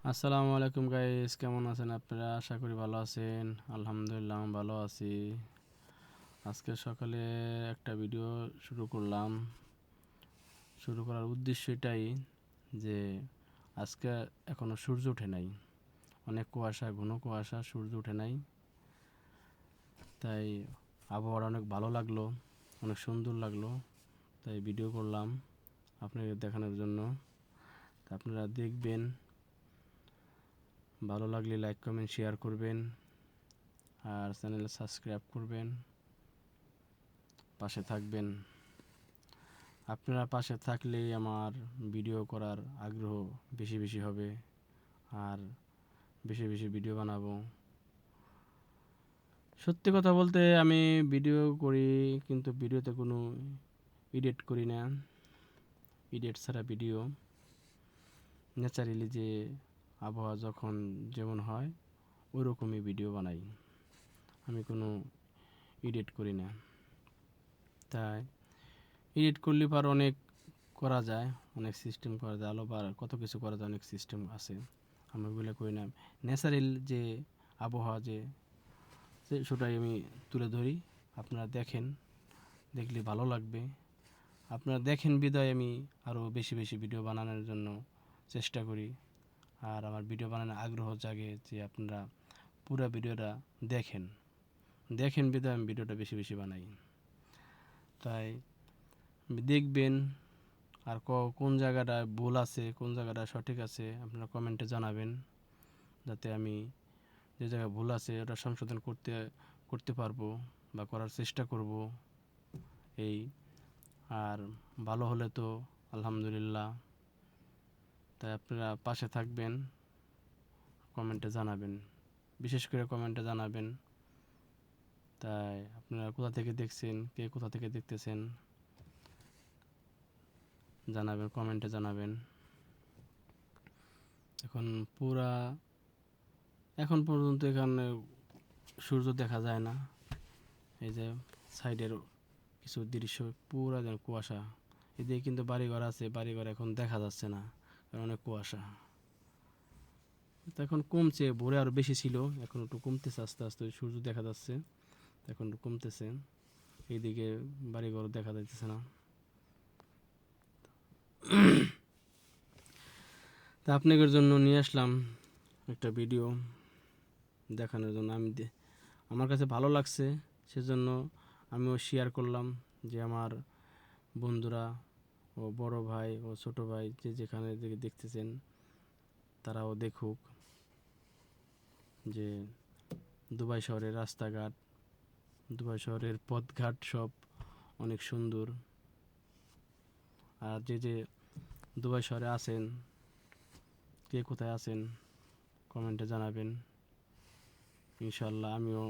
আসসালামু আলাইকুম গাইস, কেমন আছেন আপনারা? আশা করি ভালো আছেন। আলহামদুলিল্লাহ আমি ভালো আছি। আজকে সকালে একটা ভিডিও শুরু করলাম। শুরু করার উদ্দেশ্য এটাই যে আজকে এখনো সূর্য ওঠে নাই, অনেক কুয়াশা, ঘন কুয়াশা, সূর্য ওঠে নাই। তাই আবহাওয়াটা অনেক ভালো লাগলো, অনেক সুন্দর লাগলো। তাই ভিডিও করলাম আপনাদের দেখানোর জন্য। তা আপনারা দেখবেন, ভালো লাগলে লাইক কমেন্ট শেয়ার করবেন আর চ্যানেল সাবস্ক্রাইব করবেন, পাশে থাকবেন। আপনারা পাশে থাকলেই আমার ভিডিও করার আগ্রহ বেশি বেশি হবে আর বেশি বেশি ভিডিও বানাবো। সত্যি কথা বলতে আমি ভিডিও করি, কিন্তু ভিডিওতে কোনো এডিট করি না। এডিট ছাড়া ভিডিও ন্যাচারালি যে আবহাওয়া যখন যেমন হয় ওই রকমই ভিডিও বানাই, আমি কোনো এডিট করি না। তাই এডিট করলে পর অনেক করা যায়, অনেক সিস্টেম করা যায়, আলো বা কত কিছু করা যায়, অনেক সিস্টেম আছে। আমি ওগুলো করি না। ন্যাচারাল যে আবহাওয়া যে সেটাই আমি তুলে ধরি। আপনারা দেখেন, দেখলে ভালো লাগবে। আপনারা দেখেন বিদায় আমি আরও বেশি বেশি ভিডিও বানানোর জন্য চেষ্টা করি। আর আমার ভিডিও বানানোর আগ্রহ জাগে যে আপনারা পুরো ভিডিওটা দেখেন, দেখেন বিদায় আমি ভিডিওটা বেশি বেশি বানাই। তাই দেখবেন আর কোন জায়গাটা ভুল আছে, কোন জায়গাটা সঠিক আছে আপনারা কমেন্টে জানাবেন, যাতে আমি যে জায়গায় ভুল আছে ওটা সংশোধন করতে করতে পারবো বা করার চেষ্টা করব। এই আর ভালো হলে তো আলহামদুলিল্লাহ। তাই আপনারা পাশে থাকবেন, কমেন্টে জানাবেন, বিশেষ করে কমেন্টে জানাবেন। তাই আপনারা কোথা থেকে দেখছেন, কে কোথা থেকে দেখতেছেন জানাবেন, কমেন্টে জানাবেন। এখন পুরা এখন পর্যন্ত এখানে সূর্য দেখা যায় না। এই যে সাইডের কিছু দৃশ্য পুরা যেন কুয়াশা। এদিকে কিন্তু বাড়িঘর আছে, বাড়িঘর এখন দেখা যাচ্ছে না, কারণ অনেক কুয়াশা। তো এখন কমছে, ভোরে আরও বেশি ছিল, এখন একটু কমতেছে, আস্তে আস্তে সূর্য দেখা যাচ্ছে, এখন একটু কমতেছে। এইদিকে বাড়িঘর দেখা যাইতেছে না। তা আপনাদের জন্য নিয়ে আসলাম একটা ভিডিও দেখানোর জন্য। আমার কাছে ভালো লাগছে, সেজন্য আমিও শেয়ার করলাম যে আমার বন্ধুরা ও বড় ভাই ও ছোট ভাই যে যেখানে থেকে দেখতেছেন তারাও দেখুক যে দুবাই শহরের রাস্তাঘাট, দুবাই শহরের পথঘাট সব অনেক সুন্দর। আর যে যে দুবাই শহরে আছেন, কে কোথায় আছেন কমেন্টে জানাবেন। ইনশাল্লাহ আমিও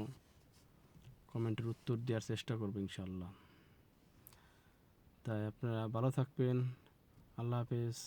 কমেন্টের উত্তর দেওয়ার চেষ্টা করব ইনশাল্লাহ। তাই আপনারা ভালো থাকবেন। আল্লাহ হাফেজ।